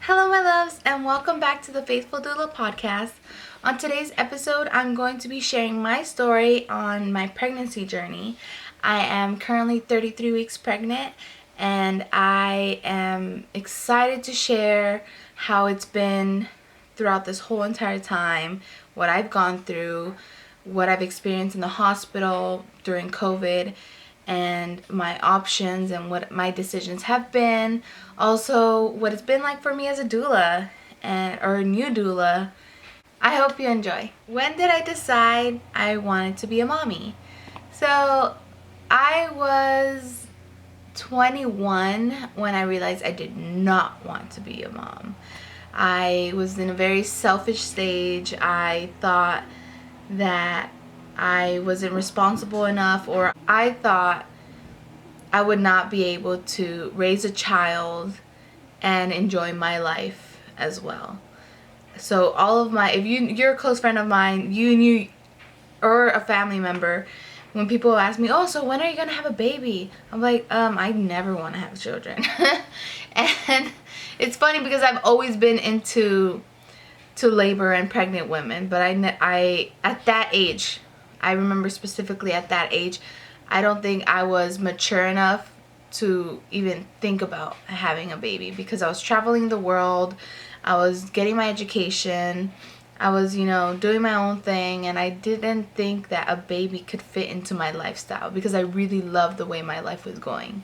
Hello my loves, and welcome back to the Faithful Doula podcast. On today's episode, I'm going to be sharing my story on my pregnancy journey. I am currently 33 weeks pregnant, and I am excited to share how it's been throughout this whole entire time, what I've gone through, what I've experienced in the hospital during COVID, and my options and what my decisions have been. Also, what it's been like for me as a doula or a new doula. I hope you enjoy. When did I decide I wanted to be a mommy? So I was 21 when I realized I did not want to be a mom. I was in a very selfish stage. I thought that I wasn't responsible enough, or I thought I would not be able to raise a child and enjoy my life as well. So all of if you're a close friend of mine, you or a family member, when people ask me, oh, so when are you gonna have a baby? I'm like, I never want to have children. And it's funny because I've always been into labor and pregnant women, but I at that age, I remember specifically at that age, I don't think I was mature enough to even think about having a baby, because I was traveling the world, I was getting my education, I was, doing my own thing, and I didn't think that a baby could fit into my lifestyle because I really loved the way my life was going.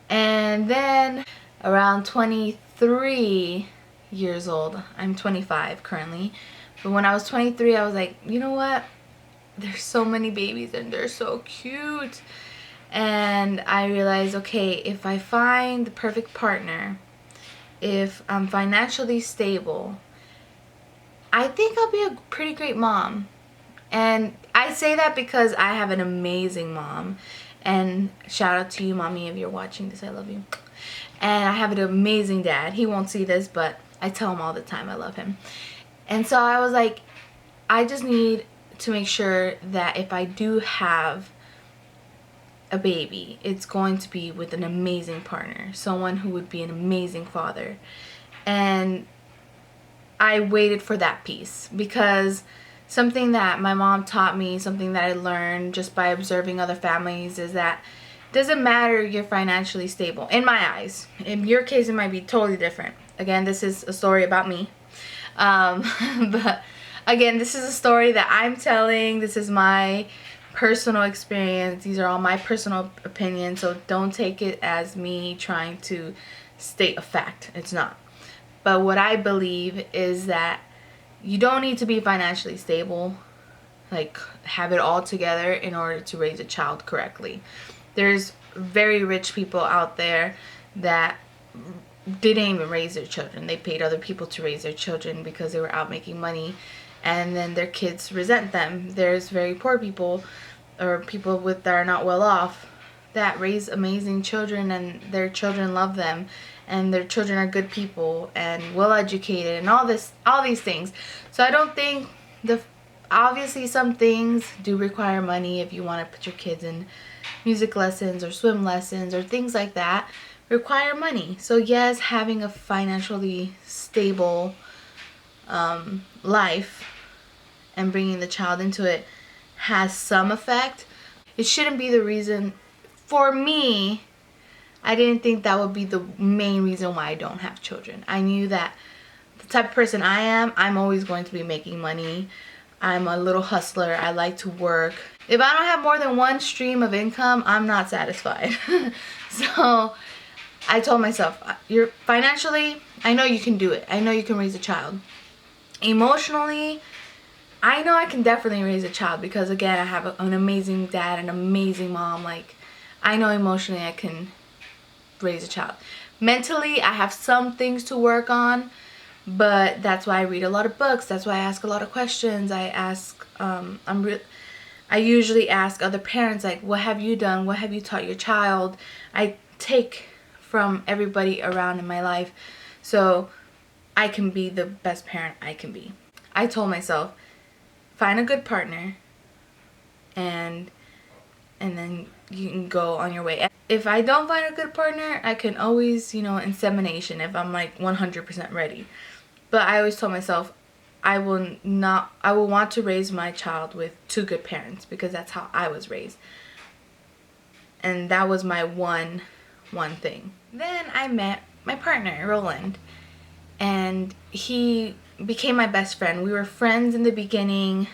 And then around 23 years old, I'm 25 currently, but when I was 23, I was like, you know what? There's so many babies and they're so cute. And I realized, okay, if I find the perfect partner, if I'm financially stable, I think I'll be a pretty great mom. And I say that because I have an amazing mom. And shout out to you, mommy, if you're watching this, I love you. And I have an amazing dad. He won't see this, but I tell him all the time I love him. And so I was like, I just need to make sure that if I do have a baby, it's going to be with an amazing partner, someone who would be an amazing father. And I waited for that piece, because something that my mom taught me, something that I learned just by observing other families, is that it doesn't matter if you're financially stable. In my eyes, in your case, it might be totally different. Again, this is a story about me. But again, this is a story that I'm telling. This is my personal experience. These are all my personal opinions, so don't take it as me trying to state a fact. It's not. But what I believe is that you don't need to be financially stable, like have it all together, in order to raise a child correctly. There's very rich people out there that didn't even raise their children. They paid other people to raise their children because they were out making money, and then their kids resent them. There's very poor people, or people that are not well off, that raise amazing children, and their children love them, and their children are good people and well educated and all these things. So I don't think obviously some things do require money. If you want to put your kids in music lessons or swim lessons or things like that, require money. So yes, having a financially stable life and bringing the child into it has some effect. It shouldn't be the reason. For me, I didn't think that would be the main reason why I don't have children. I knew that the type of person I am, I'm always going to be making money. I'm a little hustler. I like to work. If I don't have more than one stream of income, I'm not satisfied. So I told myself, you're financially, I know you can do it. I know you can raise a child. Emotionally, I know I can definitely raise a child, because again, I have an amazing dad, an amazing mom. Like, I know emotionally I can raise a child. Mentally, I have some things to work on, but that's why I read a lot of books. That's why I ask a lot of questions. I usually ask other parents, like, what have you done? What have you taught your child? I take from everybody around in my life so I can be the best parent I can be. I told myself, find a good partner and and then you can go on your way. If I don't find a good partner, I can always, insemination if I'm like 100% ready. But I always told myself I will want to raise my child with two good parents, because that's how I was raised. And that was my one thing. Then I met my partner, Roland, and he became my best friend. We were friends in the beginning,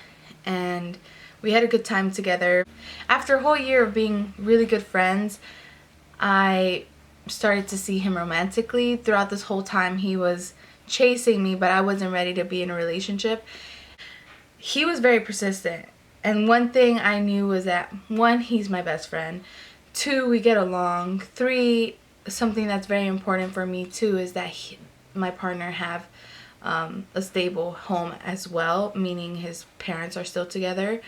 and we had a good time together. After a whole year of being really good friends, I started to see him romantically. Throughout this whole time, he was chasing me, but I wasn't ready to be in a relationship. He was very persistent, and one thing I knew was that, one, he's my best friend. Two, we get along. Three, something that's very important for me too is that my partner have a stable home as well, meaning his parents are still together,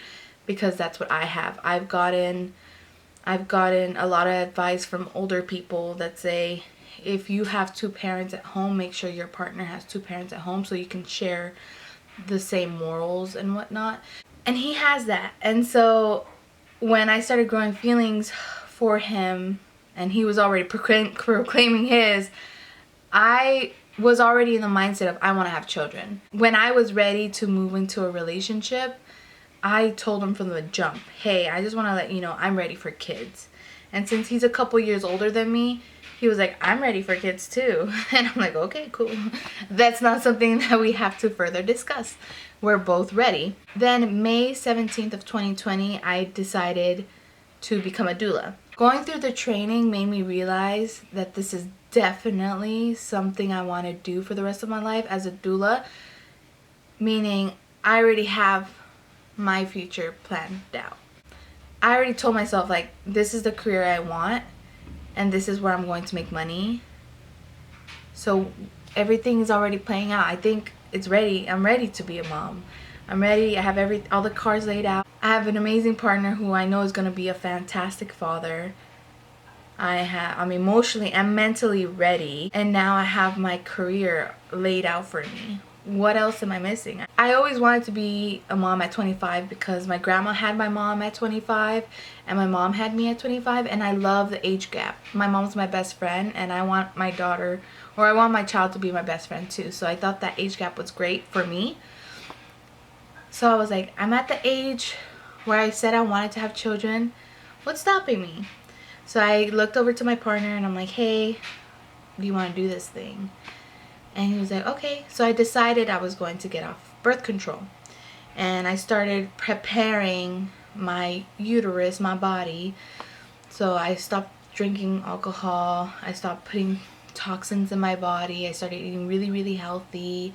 because that's what I have. I've gotten a lot of advice from older people that say, if you have two parents at home, make sure your partner has two parents at home so you can share the same morals and whatnot. And he has that. And so when I started growing feelings for him, and he was already proclaiming his, I was already in the mindset of I want to have children. When I was ready to move into a relationship, I told him from the jump, hey, I just want to let you know I'm ready for kids. And since he's a couple years older than me, he was like, I'm ready for kids too. And I'm like, okay, cool. That's not something that we have to further discuss. We're both ready. Then May 17th of 2020, I decided to become a doula. Going through the training made me realize that this is definitely something I want to do for the rest of my life as a doula. Meaning, I already have my future planned out. I already told myself, like, this is the career I want, and this is where I'm going to make money. So everything is already playing out. I think it's ready. I'm ready to be a mom. I'm ready. I have all the cards laid out. I have an amazing partner who I know is going to be a fantastic father. I'm emotionally and mentally ready, and now I have my career laid out for me. What else am I missing? I always wanted to be a mom at 25 because my grandma had my mom at 25 and my mom had me at 25, and I love the age gap. My mom's my best friend, and I want my daughter, or I want my child to be my best friend too. So I thought that age gap was great for me. So I was like, I'm at the age where I said I wanted to have children. What's stopping me? So I looked over to my partner and I'm like, hey, do you want to do this thing? And he was like, okay. So I decided I was going to get off birth control. And I started preparing my uterus, my body. So I stopped drinking alcohol. I stopped putting toxins in my body. I started eating really, really healthy.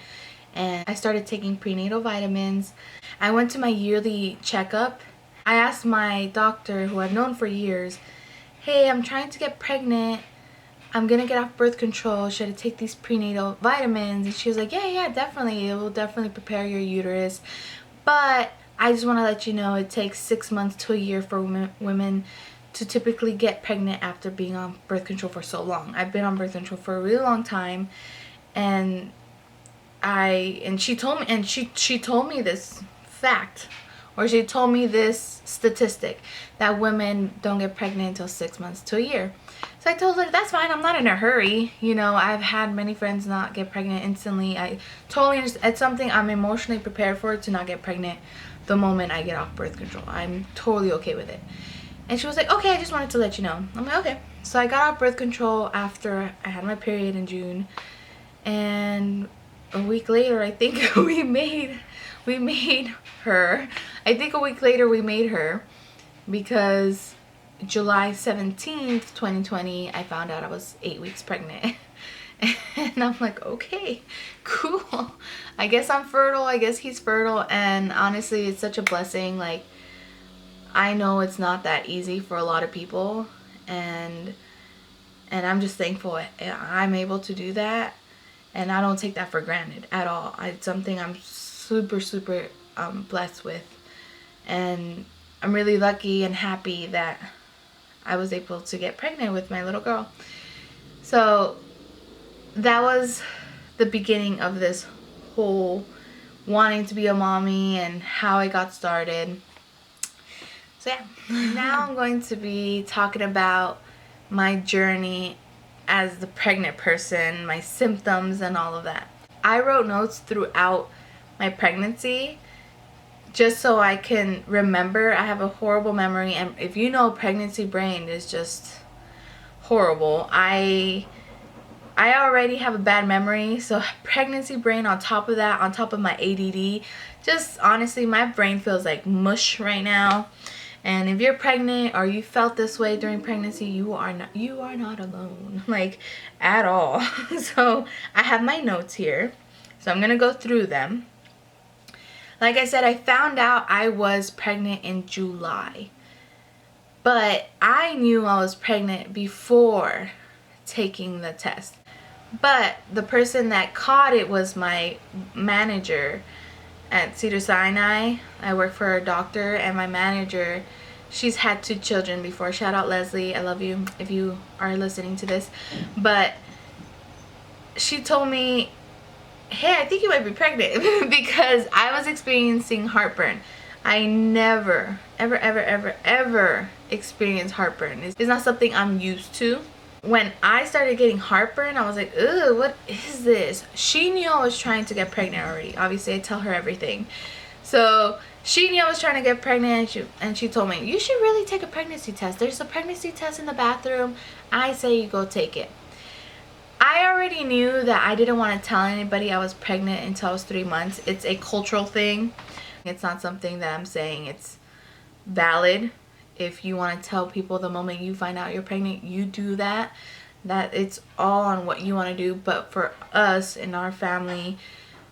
And I started taking prenatal vitamins. I went to my yearly checkup. I asked my doctor, who I've known for years, hey, I'm trying to get pregnant. I'm gonna get off birth control. Should I take these prenatal vitamins? And she was like, yeah, definitely. It will definitely prepare your uterus. But I just want to let you know it takes 6 months to a year for women to typically get pregnant after being on birth control for so long. I've been on birth control for a really long time, and she told me this fact, or she told me this statistic, that women don't get pregnant until 6 months to a year. So I told her, that's fine, I'm not in a hurry. I've had many friends not get pregnant instantly. I totally understand. It's something I'm emotionally prepared for, to not get pregnant the moment I get off birth control. I'm totally okay with it. And she was like, okay, I just wanted to let you know. I'm like, okay. So I got off birth control after I had my period in June. And a week later, I think we made her. I think a week later we made her, because July 17th, 2020, I found out I was 8 weeks pregnant. And I'm like, okay, cool. I guess I'm fertile. I guess he's fertile. And honestly, it's such a blessing. Like, I know it's not that easy for a lot of people. And I'm just thankful I'm able to do that. And I don't take that for granted at all. It's something I'm super, super blessed with. And I'm really lucky and happy that I was able to get pregnant with my little girl. So that was the beginning of this whole wanting to be a mommy and how I got started. So yeah. Now I'm going to be talking about my journey as the pregnant person, my symptoms and all of that. I wrote notes throughout my pregnancy just so I can remember. I have a horrible memory, and if you know, pregnancy brain is just horrible. I already have a bad memory, so pregnancy brain on top of that, on top of my ADD, just honestly, my brain feels like mush right now. And if you're pregnant or you felt this way during pregnancy, you are not alone, like, at all. So I have my notes here, so I'm gonna go through them. Like I said, I found out I was pregnant in July, but I knew I was pregnant before taking the test. But the person that caught it was my manager at Cedars-Sinai. I work for a doctor, and my manager, she's had 2 children before. Shout out Leslie, I love you if you are listening to this. But she told me, hey, I think you might be pregnant because I was experiencing heartburn. I never, ever experienced heartburn. It's not something I'm used to. When I started getting heartburn, I was like, ugh, what is this? She knew I was trying to get pregnant already. Obviously, I tell her everything. So she knew I was trying to get pregnant, and she told me, you should really take a pregnancy test. There's a pregnancy test in the bathroom. I say you go take it. I already knew that I didn't want to tell anybody I was pregnant until I was 3 months. It's a cultural thing. It's not something that I'm saying it's valid. If you want to tell people the moment you find out you're pregnant, you do that. That it's all on what you want to do. But for us in our family,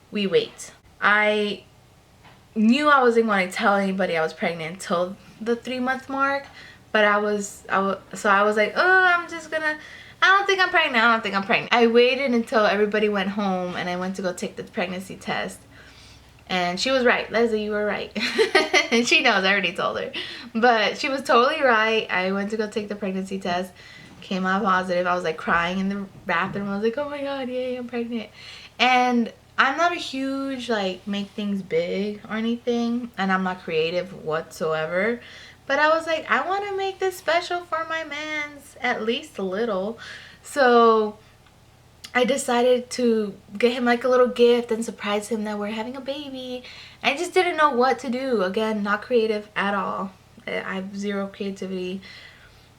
we wait. I knew I wasn't going to tell anybody I was pregnant until the 3-month mark. But I was like, oh, I don't think I'm pregnant. I waited until everybody went home, and I went to go take the pregnancy test. And she was right. Leslie, you were right. And she knows, I already told her. But she was totally right. I went to go take the pregnancy test. Came out positive. I was like crying in the bathroom. I was like, oh my god, yay, I'm pregnant. And I'm not a huge, like, make things big or anything. And I'm not creative whatsoever. But I was like, I want to make this special for my mans, at least a little. So I decided to get him like a little gift and surprise him that we're having a baby. I just didn't know what to do. Again, not creative at all. I have zero creativity.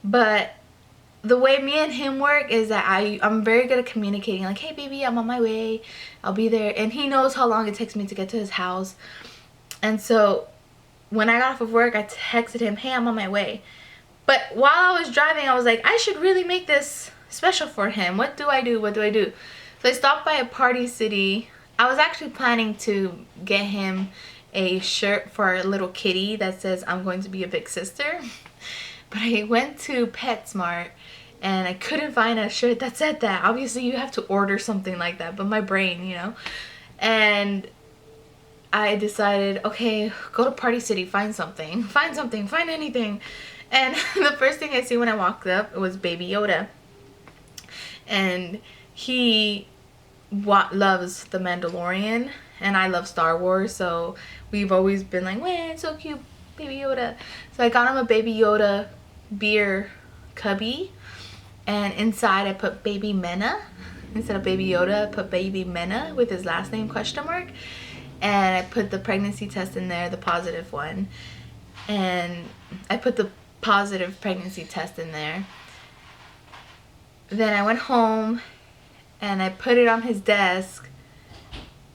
But the way me and him work is that I'm very good at communicating. Like, hey baby, I'm on my way. I'll be there. And he knows how long it takes me to get to his house. And so when I got off of work, I texted him, hey, I'm on my way. But while I was driving, I was like, I should really make this special for him. What do I do? So I stopped by a Party City. I was actually planning to get him a shirt for a little kitty that says I'm going to be a big sister. But I went to PetSmart and I couldn't find a shirt that said that. Obviously you have to order something like that, but my brain, you know. And I decided, okay, go to Party City, find something, find anything. And the first thing I see when I walked up, it was Baby Yoda. And he loves The Mandalorian, and I love Star Wars, so we've always been like, man, so cute, Baby Yoda. So I got him a Baby Yoda beer cubby, and inside I put Baby Mena. Instead of Baby Yoda, I put Baby Mena with his last name, ? And I put the pregnancy test in there, the positive one. And I put the positive pregnancy test in there. Then I went home and I put it on his desk,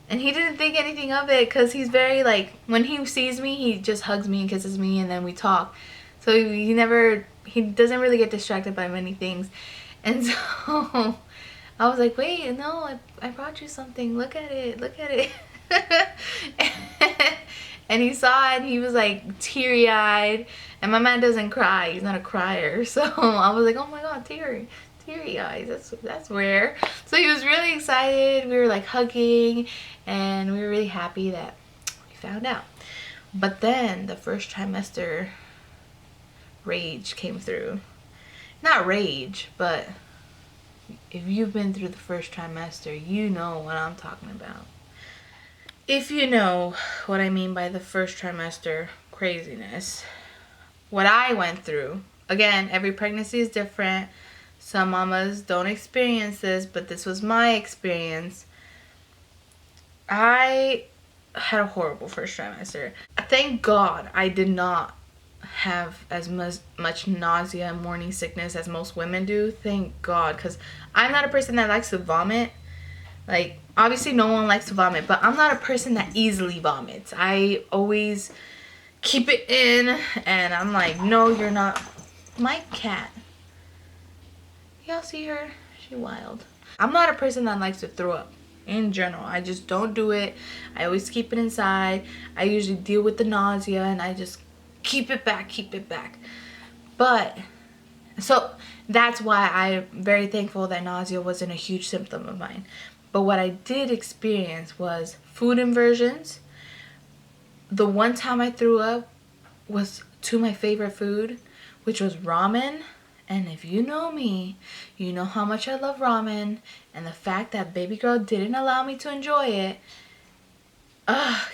and he didn't think anything of it because he's very, like, when he sees me, he just hugs me and kisses me and then we talk. So he doesn't really get distracted by many things. And so I was like, wait, no, I brought you something. Look at it. And he saw it and he was like teary-eyed. And my man doesn't cry. He's not a crier. So I was like, oh my god, teary eyes, that's rare. So he was really excited. We were like hugging and we were really happy that we found out. But then the first trimester rage came through. Not rage, but if you've been through the first trimester, you know what I'm talking about. If you know what I mean by the first trimester craziness. what I went through. Again, every pregnancy is different. Some mamas don't experience this, but this was my experience. I had a horrible first trimester. Thank God I did not have as much nausea and morning sickness as most women do. Thank God, because I'm not a person that likes to vomit. Like, obviously no one likes to vomit, but I'm not a person that easily vomits. I always keep it in, and I'm like, no, you're not. My cat, y'all see her? She wild. I'm not a person that likes to throw up in general. I just don't do it. I always keep it inside. I usually deal with the nausea, and I just keep it back. But so that's why I'm very thankful that nausea wasn't a huge symptom of mine. But what I did experience was food inversions. The one time I threw up was to my favorite food, which was ramen. And if you know me, you know how much I love ramen. And the fact that baby girl didn't allow me to enjoy it,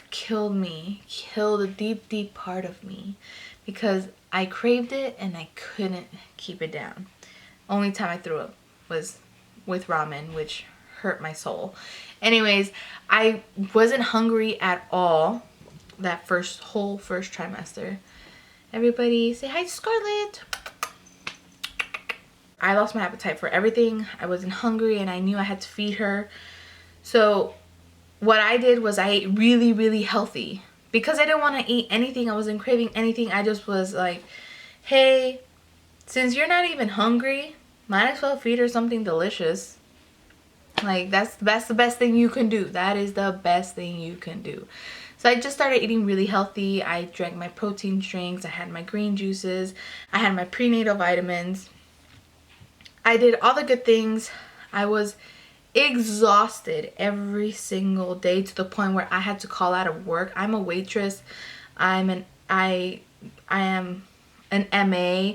killed me. Killed a deep part of me. Because I craved it and I couldn't keep it down. Only time I threw up was with ramen, which hurt my soul. Anyways, I wasn't hungry at all that whole first trimester. Everybody say hi to Scarlett. I lost my appetite for everything. I wasn't hungry and I knew I had to feed her. So what I did was I ate really healthy. Because I didn't want to eat anything, I wasn't craving anything. I just was like, hey, since you're not even hungry, might as well feed her something delicious. Like, that's the best thing you can do. That is the best thing you can do. So I just started eating really healthy. I drank my protein drinks. I had my green juices. I had my prenatal vitamins. I did all the good things. I was exhausted every single day to the point where I had to call out of work. I'm a waitress. I am an MA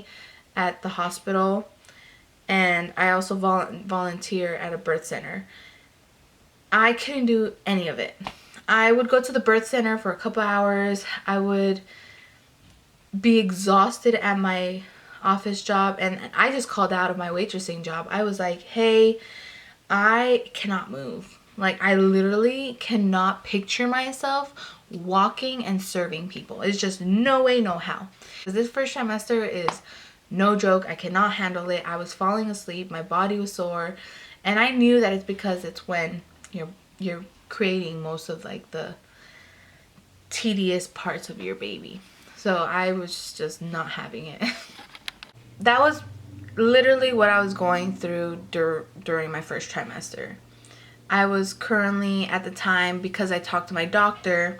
at the hospital, and I also volunteer at a birth center. I couldn't do any of it. I would go to the birth center for a couple hours. I would be exhausted at my office job, and I just called out of my waitressing job. I was like, hey, I cannot move. Like, I literally cannot picture myself walking and serving people. It's just no way, no how. This first trimester is no joke. I cannot handle it. I was falling asleep. My body was sore. And I knew that it's because it's when you're creating most of like the tedious parts of your baby. So I was just not having it. That was literally what I was going through during my first trimester. I was currently, at the time, because I talked to my doctor,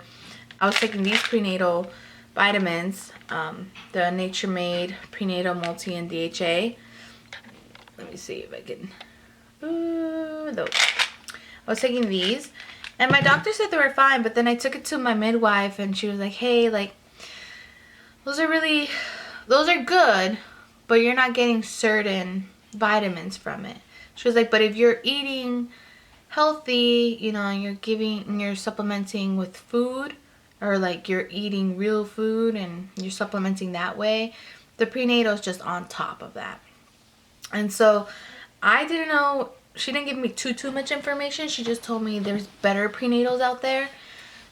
I was taking these prenatal vitamins, the Nature Made Prenatal Multi and DHA. Let me see if I can, those. I was taking these, and my doctor said they were fine, but then I took it to my midwife, and she was like, hey, like, those are good, but you're not getting certain vitamins from it. She was like, but if you're eating healthy, you know, and you're supplementing with food, or like you're eating real food and you're supplementing that way, the prenatal is just on top of that. And so I didn't know, she didn't give me too much information. She just told me there's better prenatals out there.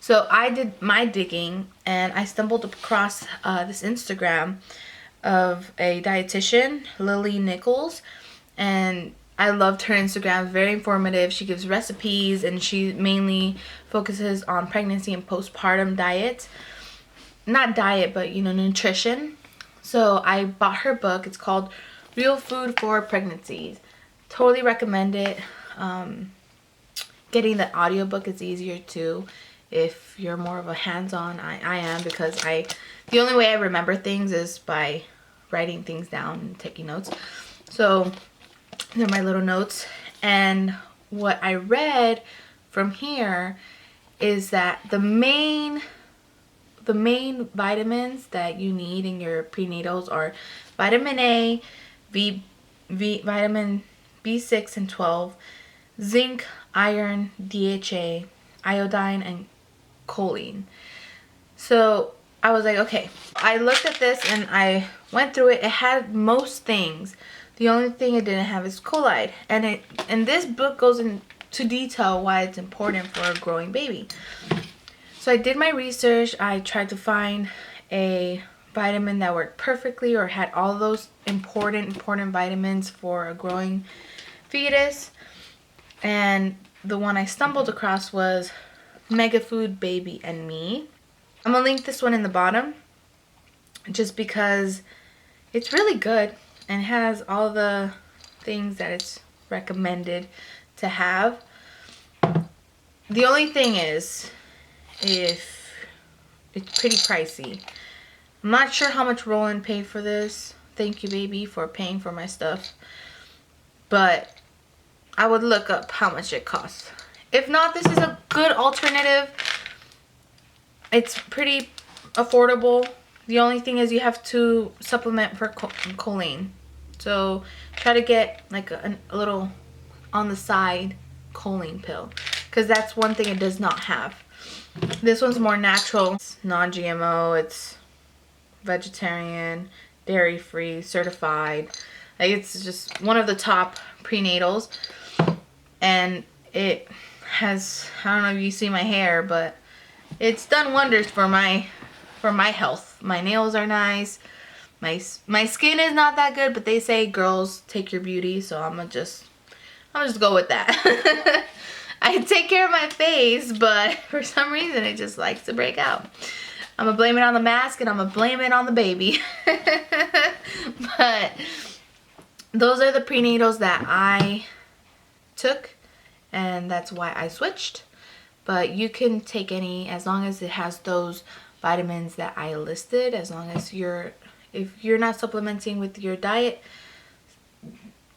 So I did my digging, and I stumbled across this Instagram of a dietitian, Lily Nicols, and I loved her Instagram. Very informative. She gives recipes, and she mainly focuses on pregnancy and postpartum diet. Not diet, but nutrition. So I bought her book. It's called Real Food for Pregnancies. Totally recommend it. Getting the audiobook is easier too if you're more of a hands-on. I am, because the only way I remember things is by writing things down and taking notes. So they're my little notes. And what I read from here is that the main vitamins that you need in your prenatals are vitamin A, vitamin B6 and 12, zinc, iron, DHA, iodine, and choline. So I was like, okay. I looked at this and I went through it. It had most things. The only thing it didn't have is choline. And this book goes into detail why it's important for a growing baby. So I did my research. I tried to find a vitamin that worked perfectly or had all those important vitamins for a growing fetus. And the one I stumbled across was Mega Food Baby and Me. I'm gonna link this one in the bottom just because it's really good and has all the things that it's recommended to have. The only thing is, if it's pretty pricey. I'm not sure how much Roland paid for this. Thank you, baby, for paying for my stuff. But I would look up how much it costs. If not, this is a good alternative. It's pretty affordable. The only thing is you have to supplement for choline. So try to get like a little on the side choline pill, because that's one thing it does not have. This one's more natural. It's non-GMO. It's vegetarian, dairy-free, certified. Like, it's just one of the top prenatals. And it has, I don't know if you see my hair, but it's done wonders for my health. My nails are nice. My skin is not that good, but they say girls take your beauty, so I'll just go with that. I take care of my face, but for some reason it just likes to break out. I'm gonna blame it on the mask and I'm gonna blame it on the baby. But those are the prenatals that I took, and that's why I switched. But you can take any as long as it has those vitamins that I listed. As long as if you're not supplementing with your diet,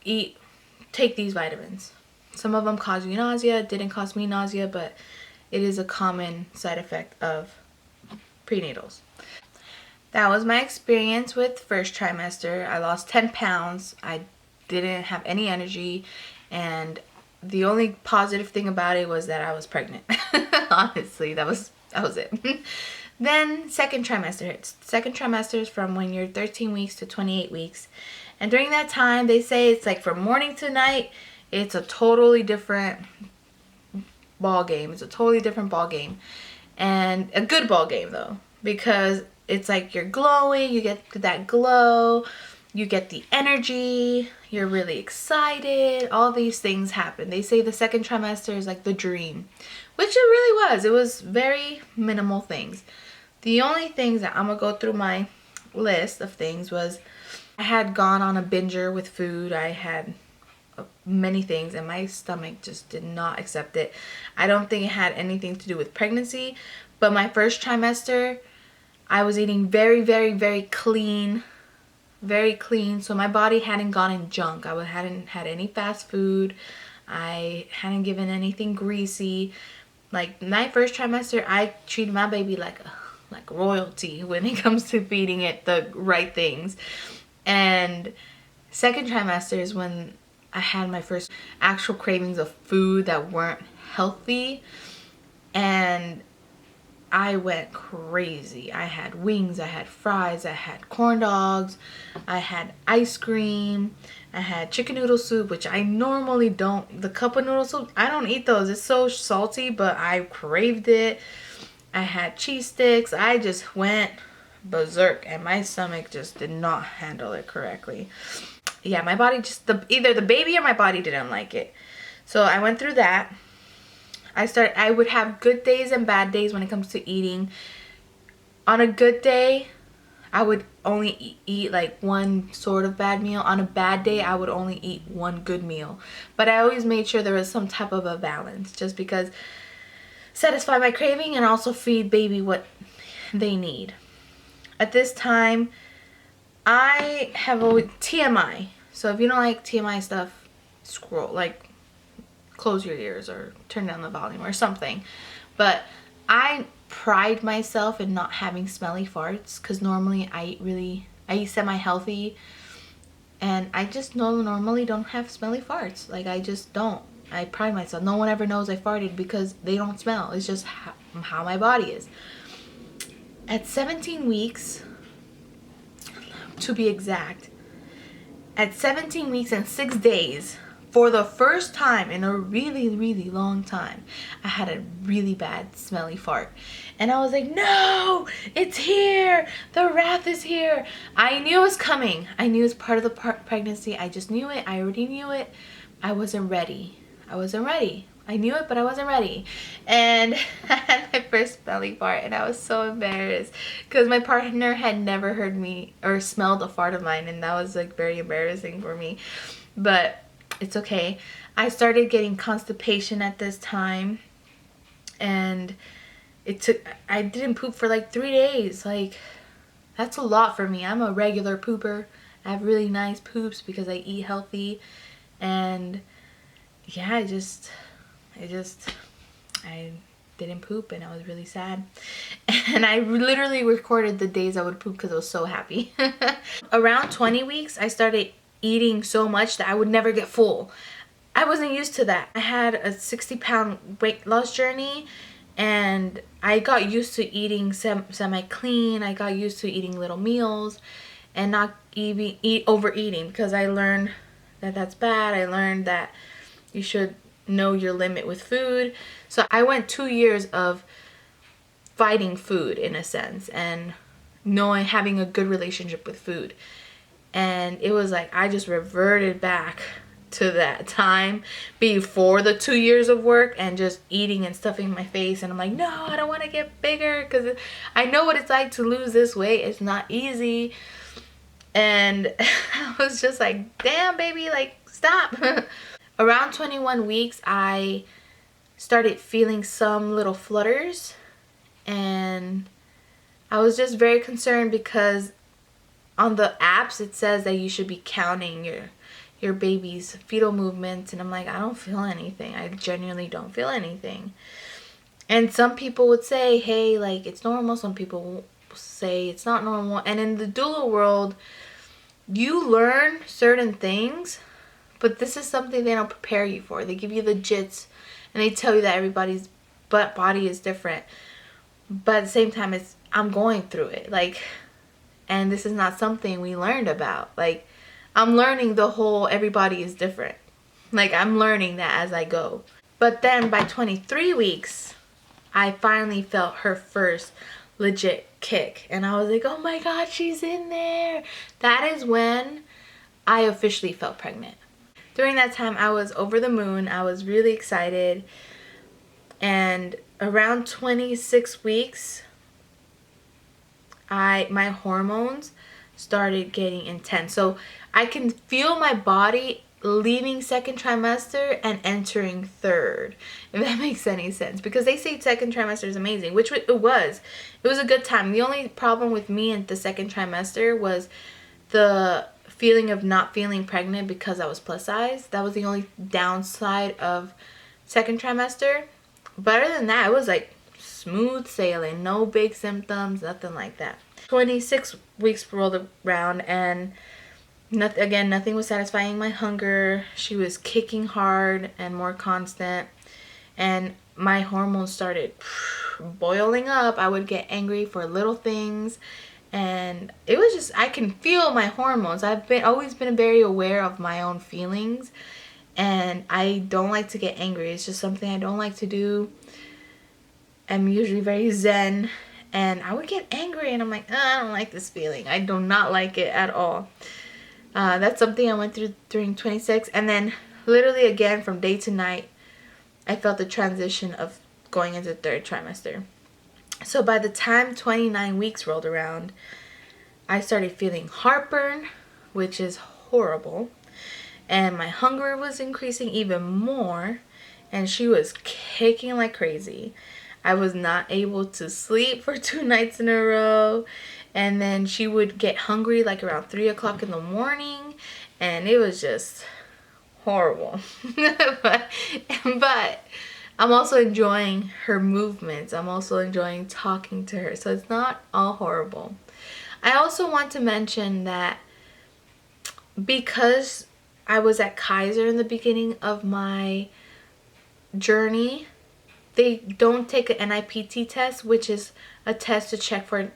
take these vitamins. Some of them cause you nausea. It didn't cause me nausea, but it is a common side effect of prenatals. That was my experience with first trimester. I lost 10 pounds. I didn't have any energy, and the only positive thing about it was that I was pregnant. Honestly, that was it. Then second trimester hits. Second trimester is from when you're 13 weeks to 28 weeks. And during that time, they say it's like from morning to night, it's a totally different ball game. It's a totally different ball game. And a good ball game though, because it's like you're glowing, you get that glow, you get the energy, you're really excited, all these things happen. They say the second trimester is like the dream, which it really was. It was very minimal things. The only things that I'm gonna go through my list of things was I had gone on a binger with food. I had many things and my stomach just did not accept it. I don't think it had anything to do with pregnancy, but my first trimester I was eating very, very, very clean, so my body hadn't gone in junk. I hadn't had any fast food. I hadn't given anything greasy. Like my first trimester, I treated my baby like royalty when it comes to feeding it the right things. And second trimester is when I had my first actual cravings of food that weren't healthy, and I went crazy. I had wings, I had fries, I had corn dogs, I had ice cream, I had chicken noodle soup, which I normally don't. The cup of noodle soup, I don't eat those. It's so salty, but I craved it. I had cheese sticks. I just went berserk, and my stomach just did not handle it correctly. Yeah, my body just, either the baby or my body didn't like it. So I went through that. I would have good days and bad days when it comes to eating. On a good day, I would only eat like one sort of bad meal. On a bad day, I would only eat one good meal. But I always made sure there was some type of a balance, just because satisfy my craving and also feed baby what they need. At this time, I have TMI. So if you don't like TMI stuff, close your ears or turn down the volume or something. But I pride myself in not having smelly farts, because normally I eat semi-healthy, and I just normally don't have smelly farts. Like, I just don't. I pride myself. No one ever knows I farted because they don't smell. It's just how my body is. At 17 weeks, to be exact, at 17 weeks and 6 days, for the first time in a really, really long time, I had a really bad smelly fart. And I was like, no, it's here. The wrath is here. I knew it was coming. I knew it was part of the pregnancy. I just knew it. I already knew it. I wasn't ready. I wasn't ready. I knew it, but I wasn't ready. And I had my first smelly fart, and I was so embarrassed because my partner had never heard me or smelled a fart of mine, and that was like very embarrassing for me. But it's okay. I started getting constipation at this time, and I didn't poop for like 3 days. Like, that's a lot for me. I'm a regular pooper. I have really nice poops because I eat healthy. And yeah, I didn't poop, and I was really sad. And I literally recorded the days I would poop because I was so happy. Around 20 weeks, I started eating so much that I would never get full. I wasn't used to that. I had a 60-pound weight loss journey, and I got used to eating semi-clean. I got used to eating little meals and not overeating, because I learned that that's bad. I learned that you should know your limit with food. So I went 2 years of fighting food in a sense, and having a good relationship with food. And it was like I just reverted back to that time before the 2 years of work and just eating and stuffing my face. And I'm like, no, I don't want to get bigger, because I know what it's like to lose this weight. It's not easy. And I was just like, damn, baby, like, stop. Around 21 weeks, I started feeling some little flutters, and I was just very concerned because on the apps it says that you should be counting your baby's fetal movements, and I'm like, I don't feel anything. I genuinely don't feel anything. And some people would say, hey, like, it's normal. Some people say it's not normal. And in the doula world, you learn certain things, but this is something they don't prepare you for. They give you the jits, and they tell you that everybody's body is different. But at the same time, I'm going through it. Like, and this is not something we learned about. Like, I'm learning the whole everybody is different. Like, I'm learning that as I go. But then by 23 weeks, I finally felt her first legit kick. And I was like, oh my God, she's in there. That is when I officially felt pregnant. During that time, I was over the moon. I was really excited. And around 26 weeks, my hormones started getting intense. So I can feel my body leaving second trimester and entering third, if that makes any sense, because they say second trimester is amazing, which it was a good time. The only problem with me in the second trimester was the feeling of not feeling pregnant because I was plus size. That was the only downside of second trimester. But other than that, it was like smooth sailing, no big symptoms, nothing like that. 26 weeks rolled around, and nothing was satisfying my hunger. She was kicking hard and more constant, and my hormones started boiling up. I would get angry for little things, and it was just, I can feel my hormones. I've always been very aware of my own feelings, and I don't like to get angry. It's just something I don't like to do. I'm usually very zen, and I would get angry, and I'm like, I don't like this feeling. I do not like it at all. That's something I went through during 26, and then literally again from day to night, I felt the transition of going into third trimester. So by the time 29 weeks rolled around, I started feeling heartburn, which is horrible, and my hunger was increasing even more, and she was kicking like crazy. I was not able to sleep for 2 nights in a row, and then she would get hungry like around 3 o'clock in the morning, and it was just horrible. but I'm also enjoying her movements. I'm also enjoying talking to her, so it's not all horrible. I also want to mention that because I was at Kaiser in the beginning of my journey, they don't take an NIPT test, which is a test to check for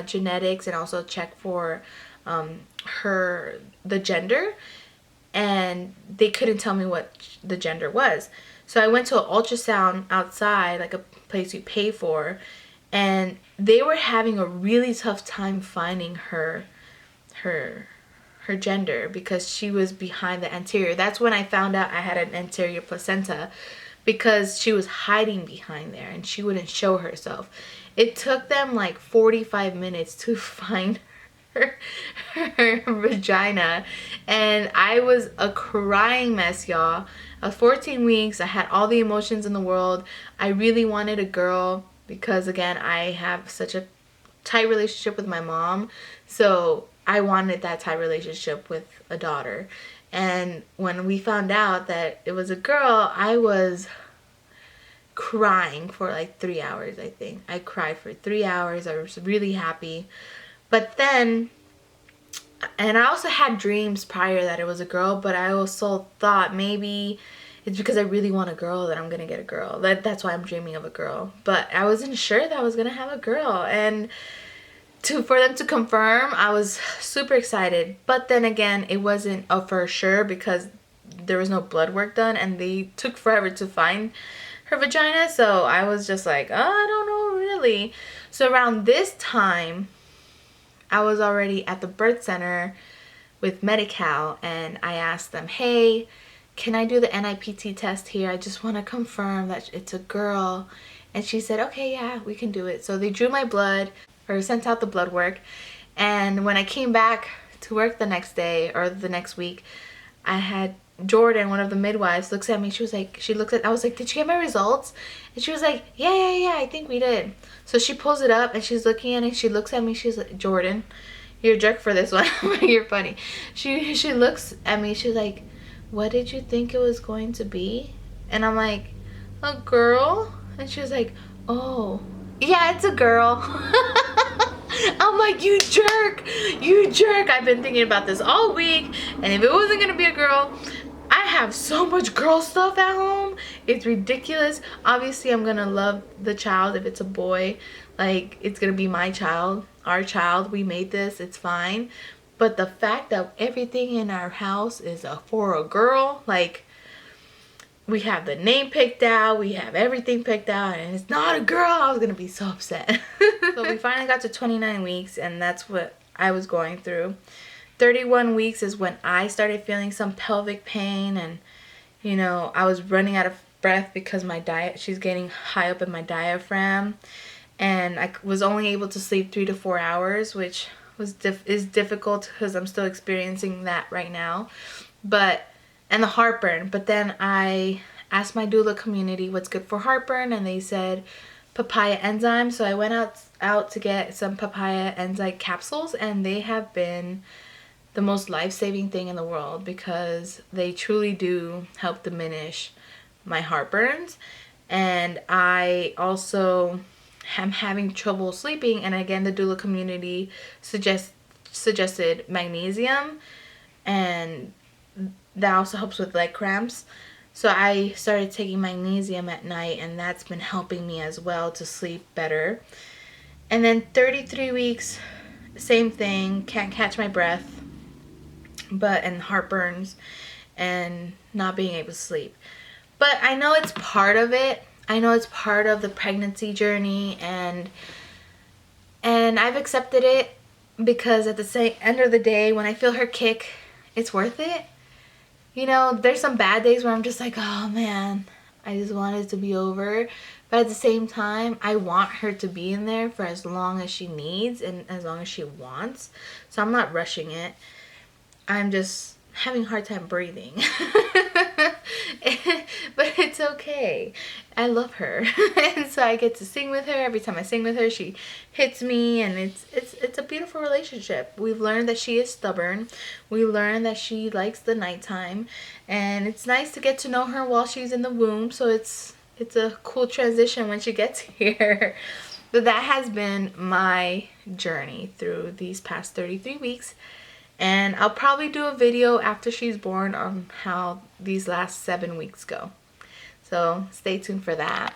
genetics and also check for the gender, and they couldn't tell me what the gender was. So I went to an ultrasound outside, like a place you pay for, and they were having a really tough time finding her gender because she was behind the anterior. That's when I found out I had an anterior placenta, because she was hiding behind there and she wouldn't show herself. It took them like 45 minutes to find her vagina, and I was a crying mess, y'all. I was 14 weeks. I had all the emotions in the world. I really wanted a girl because, again, I have such a tight relationship with my mom, so I wanted that tight relationship with a daughter. And when we found out that it was a girl, I was crying for like 3 hours, I think. I cried for 3 hours. I was really happy. But then, and I also had dreams prior that it was a girl, but I also thought maybe it's because I really want a girl that I'm gonna get a girl. That's why I'm dreaming of a girl. But I wasn't sure that I was gonna have a girl. And for them to confirm, I was super excited. But then again, it wasn't a for sure because there was no blood work done and they took forever to find her vagina. So I was just like, oh, I don't know really. So around this time, I was already at the birth center with Medi-Cal, and I asked them, hey, can I do the NIPT test here? I just want to confirm that it's a girl. And she said, okay, yeah, we can do it. So they drew my blood, or sent out the blood work, and when I came back to work the next day or the next week, I had Jordan, one of the midwives, looks at me. She was like, I was like, did you get my results? And she was like, yeah, I think we did. So she pulls it up and she's looking at it. She looks at me. She's like, Jordan, you're a jerk for this one. You're funny. She looks at me. She's like, what did you think it was going to be? And I'm like, a girl? And she was like, oh, yeah, it's a girl. I'm like, you jerk. I've been thinking about this all week, and if it wasn't gonna be a girl, I have so much girl stuff at home. It's ridiculous. Obviously, I'm gonna love the child if it's a boy. Like, it's gonna be my child, our child. We made this, it's fine. But the fact that everything in our house is for a girl, like, we have the name picked out, we have everything picked out, and it's not a girl, I was gonna be so upset. So we finally got to 29 weeks, and that's what I was going through. 31 weeks is when I started feeling some pelvic pain, and you know, I was running out of breath because she's getting high up in my diaphragm, and I was only able to sleep 3 to 4 hours, which is difficult because I'm still experiencing that right now. And the heartburn. But then I asked my doula community what's good for heartburn, and they said papaya enzyme. So I went out to get some papaya enzyme capsules, and they have been the most life-saving thing in the world because they truly do help diminish my heartburns. And I also am having trouble sleeping, and again, the doula community suggested magnesium, and that also helps with leg cramps. So I started taking magnesium at night, and that's been helping me as well to sleep better. And then 33 weeks, same thing, can't catch my breath, and heartburns and not being able to sleep. But I know it's part of it. I know it's part of the pregnancy journey, and I've accepted it because at the end of the day, when I feel her kick, it's worth it. You know, there's some bad days where I'm just like, oh man, I just want it to be over. But at the same time, I want her to be in there for as long as she needs and as long as she wants. So I'm not rushing it. I'm just having a hard time breathing. But it's okay. I love her. And so I get to sing with her. Every time I sing with her, she hits me, and it's a beautiful relationship. We've learned that she is stubborn. We learned that she likes the nighttime, and it's nice to get to know her while she's in the womb. So it's a cool transition when she gets here. But that has been my journey through these past 33 weeks. And I'll probably do a video after she's born on how these last 7 weeks go. So stay tuned for that.